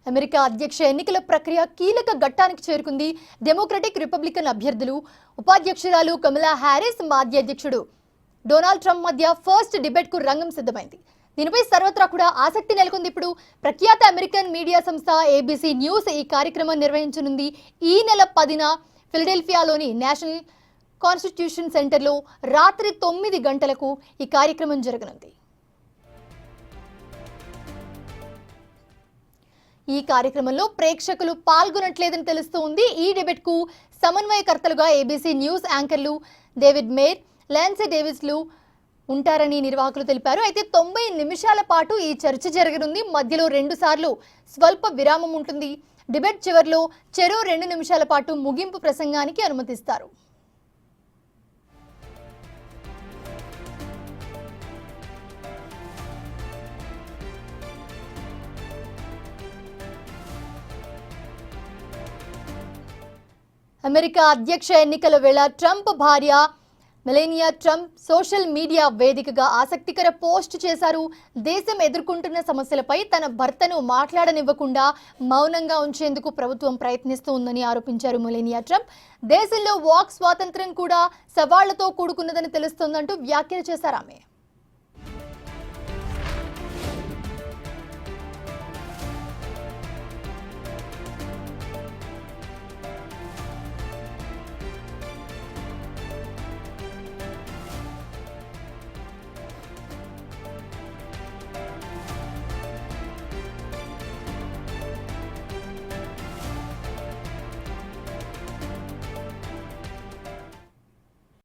America అధ్యక్ష ఎన్నికల ప్రక్రియ కీలక ఘట్టానికి చేరుకుంది. డెమోక్రటిక్ రిపబ్లికన్ అభ్యర్థులు, ఉపాధ్యక్షురాలు కమలా హ్యారిస్, మాజీ అధ్యక్షుడు డొనాల్డ్ ట్రంప్ మధ్య ఫస్ట్ డిబేట్ కు రంగం సిద్ధమైంది. దీనిపై సర్వత్రా కూడా ఆసక్తి నెలకొంది. ఇప్పుడు ప్రఖ్యాత అమెరికన్ మీడియా సంస్థ ABC న్యూస్ ఈ కార్యక్రమం నిర్వహించనుంది. ఈ నెల 10న ఫిలడెల్ఫియాలోని నేషనల్ కాన్స్టిట్యూషన్ సెంటర్లో రాత్రి 9 గంటలకు ఈ కార్యక్రమం జరగనుంది. ఈ కార్యక్రమంలో ప్రేక్షకులు పాల్గొనట్లేదని తెలుస్తోంది. ఈ డిబేట్ కు సమన్వయకర్తలుగా ABC న్యూస్ యాంకర్లు డేవిడ్ మేర్, లాన్సీ డేవిస్లు ఉంటారని నిర్వాహకులు తెలిపారు. అయితే 90 నిమిషాల పాటు ఈ చర్చ జరగనుంది. మధ్యలో 2 సార్లు స్వల్ప విరామం ఉంటుంది. డిబేట్ చివరిలో చెరో 2 నిమిషాల పాటు ముగింపు ప్రసంగానికి అనుమతిస్తారు. అమెరికా అధ్యక్ష ఎన్నికల వేళ ట్రంప్ భార్య మెలానియా ట్రంప్ సోషల్ మీడియా వేదికగా ఆసక్తికర పోస్ట్ చేశారు. దేశం ఎదుర్కొంటున్న సమస్యలపై తన భర్తను మాట్లాడనివ్వకుండా మౌనంగా ఉంచేందుకు ప్రభుత్వం ప్రయత్నిస్తోందని ఆరోపించారు మెలానియా ట్రంప్. దేశంలో వాక్ స్వాతంత్ర్యం కూడా సవాళ్లతో కూడుకున్నదని తెలుస్తోందంటూ వ్యాఖ్యలు చేశారు ఆమె.